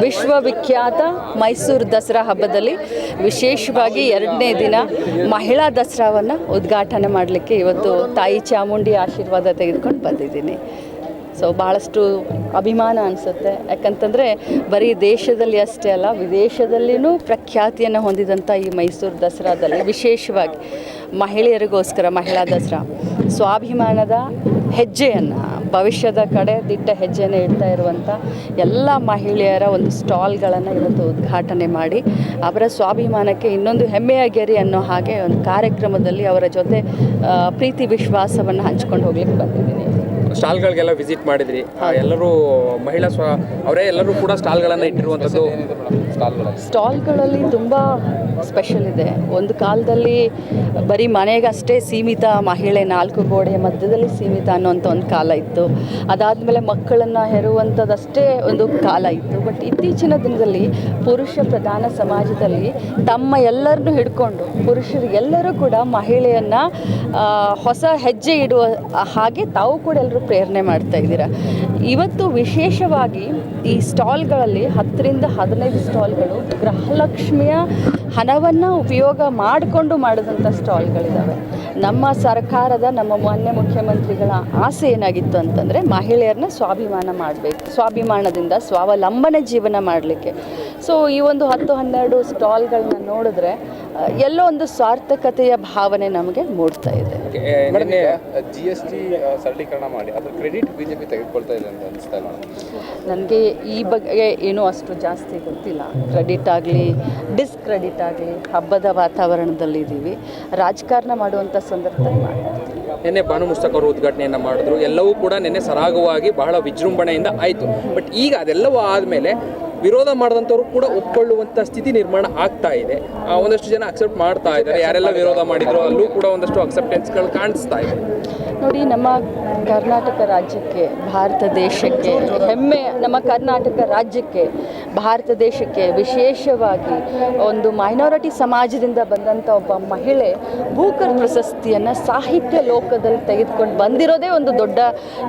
ವಿಶ್ವವಿಖ್ಯಾತ ಮೈಸೂರು ದಸರಾ ಹಬ್ಬದಲ್ಲಿ ವಿಶೇಷವಾಗಿ 2ನೇ ದಿನ ಮಹಿಳಾ ದಸರಾವನ್ನು ಉದ್ಘಾಟನೆ ಮಾಡಲಿಕ್ಕೆ ಇವತ್ತು ತಾಯಿ ಚಾಮುಂಡಿ ಆಶೀರ್ವಾದ ತೆಗೆದುಕೊಂಡು ಬಂದಿದ್ದೀನಿ. ಸೊ ಭಾಳಷ್ಟು ಅಭಿಮಾನ ಅನಿಸುತ್ತೆ. ಯಾಕಂತಂದರೆ ಬರೀ ದೇಶದಲ್ಲಿ ಅಷ್ಟೇ ಅಲ್ಲ, ವಿದೇಶದಲ್ಲಿಯೂ ಪ್ರಖ್ಯಾತಿಯನ್ನು ಹೊಂದಿದಂಥ ಈ ಮೈಸೂರು ದಸರಾದಲ್ಲಿ ವಿಶೇಷವಾಗಿ ಮಹಿಳೆಯರಿಗೋಸ್ಕರ ಮಹಿಳಾ ದಸರಾ ಸ್ವಾಭಿಮಾನದ ಹೆಜ್ಜೆಯನ್ನು, ಭವಿಷ್ಯದ ಕಡೆ ದಿಟ್ಟ ಹೆಜ್ಜೆಯನ್ನು ಇಡ್ತಾ ಇರುವಂಥ ಎಲ್ಲ ಮಹಿಳೆಯರ ಒಂದು ಸ್ಟಾಲ್ಗಳನ್ನು ಇವತ್ತು ಉದ್ಘಾಟನೆ ಮಾಡಿ ಅವರ ಸ್ವಾಭಿಮಾನಕ್ಕೆ ಇನ್ನೊಂದು ಹೆಮ್ಮೆಯ ಗೆರೆ ಅನ್ನೋ ಹಾಗೆ ಒಂದು ಕಾರ್ಯಕ್ರಮದಲ್ಲಿ ಅವರ ಜೊತೆ ಪ್ರೀತಿ ವಿಶ್ವಾಸವನ್ನು ಹಂಚ್ಕೊಂಡು ಹೋಗ್ಲಿಕ್ಕೆ ಬಂದಿದ್ದೀನಿ. ಸ್ಟಾಲ್ಗಳಿಗೆಲ್ಲ ವಿಸಿಟ್ ಮಾಡಿದ್ರಿ, ಎಲ್ಲರೂ ಮಹಿಳಾ ಅವರೇ ಎಲ್ಲರೂ ಕೂಡ ಸ್ಟಾಲ್ಗಳನ್ನು ಇಟ್ಟಿರುವಂಥದ್ದು. ಸ್ಟಾಲ್ಗಳಲ್ಲಿ ತುಂಬ ಸ್ಪೆಷಲ್ ಇದೆ. ಒಂದು ಕಾಲದಲ್ಲಿ ಬರೀ ಮನೆಗಷ್ಟೇ ಸೀಮಿತ, ಮಹಿಳೆ 4 ಗೋಡೆಯ ಮಧ್ಯದಲ್ಲಿ ಸೀಮಿತ ಅನ್ನೋಂಥ ಒಂದು ಕಾಲ ಇತ್ತು. ಅದಾದಮೇಲೆ ಮಕ್ಕಳನ್ನು ಹೆರುವಂಥದ್ದಷ್ಟೇ ಒಂದು ಕಾಲ ಇತ್ತು. ಬಟ್ ಇತ್ತೀಚಿನ ದಿನದಲ್ಲಿ ಪುರುಷ ಪ್ರಧಾನ ಸಮಾಜದಲ್ಲಿ ತಮ್ಮ ಎಲ್ಲರನ್ನೂ ಹಿಡ್ಕೊಂಡು ಪುರುಷರಿಗೆಲ್ಲರೂ ಕೂಡ ಮಹಿಳೆಯನ್ನು ಹೊಸ ಹೆಜ್ಜೆ ಇಡುವ ಹಾಗೆ ತಾವು ಕೂಡ ಎಲ್ಲರೂ ಪ್ರೇರಣೆ ಮಾಡ್ತಾ ಇದ್ದೀರಾ. ಇವತ್ತು ವಿಶೇಷವಾಗಿ ಈ ಸ್ಟಾಲ್ಗಳಲ್ಲಿ 10ರಿಂದ 15 ಸ್ಟಾಲ್ಗಳು ಗೃಹಲಕ್ಷ್ಮಿಯ ಹಣವನ್ನು ಉಪಯೋಗ ಮಾಡಿಕೊಂಡು ಮಾಡಿದಂಥ ಸ್ಟಾಲ್ಗಳಿದ್ದಾವೆ. ನಮ್ಮ ಸರ್ಕಾರದ, ನಮ್ಮ ಮಾನ್ಯ ಮುಖ್ಯಮಂತ್ರಿಗಳ ಆಸೆ ಏನಾಗಿತ್ತು ಅಂತಂದರೆ ಮಹಿಳೆಯರನ್ನ ಸ್ವಾಭಿಮಾನ ಮಾಡಬೇಕು, ಸ್ವಾಭಿಮಾನದಿಂದ ಸ್ವಾವಲಂಬನೆ ಜೀವನ ಮಾಡಲಿಕ್ಕೆ. ಸೊ ಈ ಒಂದು 10-12 ಸ್ಟಾಲ್ಗಳನ್ನ ನೋಡಿದ್ರೆ ಎಲ್ಲೋ ಒಂದು ಸಾರ್ಥಕತೆಯ ಭಾವನೆ ನಮಗೆ ಮೂಡ್ತಾ ಇದೆ. GST ಸರಳೀಕರಣ ಮಾಡಿ ಅದರ ಕ್ರೆಡಿಟ್ ಬಿಜೆಪಿ ತೆಗೆದುಕೊಳ್ತಾ ಇದೆ ಅಂತ ಅನಿಸ್ತಾ ಇಲ್ಲ ನನಗೆ. ಈ ಬಗ್ಗೆ ಏನೂ ಅಷ್ಟು ಜಾಸ್ತಿ ಗೊತ್ತಿಲ್ಲ. ಕ್ರೆಡಿಟ್ ಆಗಲಿ ಡಿಸ್ಕ್ರೆಡಿಟ್ ಆಗಲಿ ಹಬ್ಬದ ವಾತಾವರಣದಲ್ಲಿದ್ದೀವಿ, ರಾಜಕಾರಣ ಮಾಡುವಂಥ ಸಂದರ್ಭದಲ್ಲಿ ಮಾಡ್ತೀವಿ. ನಿನ್ನೆ ಬಾನು ಮುಸ್ತಕ್ ಅವರು ಉದ್ಘಾಟನೆಯನ್ನು ಮಾಡಿದ್ರು. ಎಲ್ಲವೂ ಕೂಡ ನಿನ್ನೆ ಸರಾಗವಾಗಿ ಬಹಳ ವಿಜೃಂಭಣೆಯಿಂದ ಆಯಿತು. ಬಟ್ ಈಗ ಅದೆಲ್ಲವೂ ಆದಮೇಲೆ ವಿರೋಧ ಮಾಡಿದಂಥವ್ರು ಕೂಡ ಒಪ್ಕೊಳ್ಳುವಂಥ ಸ್ಥಿತಿ ನಿರ್ಮಾಣ ಆಗ್ತಾ ಇದೆ. ಒಂದಷ್ಟು ಜನ ಅಕ್ಸೆಪ್ಟ್ ಮಾಡ್ತಾ ಇದ್ದಾರೆ. ಯಾರೆಲ್ಲ ವಿರೋಧ ಮಾಡಿದ್ರು ಅಲ್ಲೂ ಕೂಡ ಒಂದಷ್ಟು ಅಕ್ಸೆಪ್ಟೆನ್ಸ್ಗಳು ಕಾಣಿಸ್ತಾ ಇದೆ. ನೋಡಿ, ನಮ್ಮ ಕರ್ನಾಟಕ ರಾಜ್ಯಕ್ಕೆ, ಭಾರತ ದೇಶಕ್ಕೆ ಹೆಮ್ಮೆ. ನಮ್ಮ ಕರ್ನಾಟಕ ರಾಜ್ಯಕ್ಕೆ, ಭಾರತ ದೇಶಕ್ಕೆ ವಿಶೇಷವಾಗಿ ಒಂದು ಮೈನಾರಿಟಿ ಸಮಾಜದಿಂದ ಬಂದಂಥ ಒಬ್ಬ ಮಹಿಳೆ ಬೂಕರ್ ಪ್ರಶಸ್ತಿಯನ್ನು ಸಾಹಿತ್ಯ ಲೋಕದಲ್ಲಿ ತೆಗೆದುಕೊಂಡು ಬಂದಿರೋದೇ ಒಂದು ದೊಡ್ಡ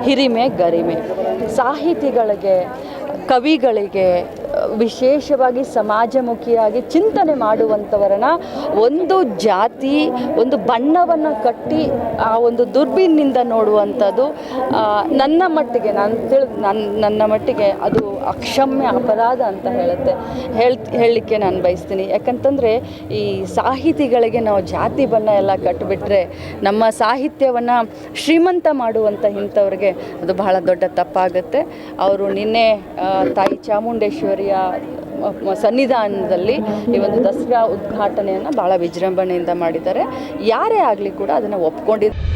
ಹಿರಿಮೆ, ಗರಿಮೆ. ಸಾಹಿತಿಗಳಿಗೆ, ಕವಿಗಳಿಗೆ, ವಿಶೇಷವಾಗಿ ಸಮಾಜಮುಖಿಯಾಗಿ ಚಿಂತನೆ ಮಾಡುವಂಥವರನ್ನ ಒಂದು ಜಾತಿ, ಒಂದು ಬಣ್ಣವನ್ನು ಕಟ್ಟಿ ಆ ಒಂದು ದುರ್ಬಿನಿಂದ ನೋಡುವಂಥದ್ದು ನನ್ನ ಮಟ್ಟಿಗೆ, ನನ್ನ ಮಟ್ಟಿಗೆ ಅದು ಅಕ್ಷಮ್ಯ ಅಪರಾಧ ಅಂತ ಹೇಳಲಿಕ್ಕೆ ನಾನು ಬಯಸ್ತೀನಿ. ಯಾಕಂತಂದರೆ ಈ ಸಾಹಿತಿಗಳಿಗೆ ನಾವು ಜಾತಿ ಬಣ್ಣ ಎಲ್ಲ ಕಟ್ಟಿಬಿಟ್ರೆ ನಮ್ಮ ಸಾಹಿತ್ಯವನ್ನು ಶ್ರೀಮಂತ ಮಾಡುವಂಥ ಇಂಥವ್ರಿಗೆ ಅದು ಬಹಳ ದೊಡ್ಡ ತಪ್ಪಾಗುತ್ತೆ. ಅವರು ನಿನ್ನೆ ತಾಯಿ ಚಾಮುಂಡೇಶ್ವರಿಯ ಸನ್ನಿಧಾನದಲ್ಲಿ ಈ ಒಂದು ದಸರಾ ಉದ್ಘಾಟನೆಯನ್ನು ಭಾಳ ವಿಜೃಂಭಣೆಯಿಂದ ಮಾಡಿದ್ದಾರೆ. ಯಾರೇ ಆಗಲಿ ಕೂಡ ಅದನ್ನು ಒಪ್ಕೊಂಡಿದ್ದಾರೆ.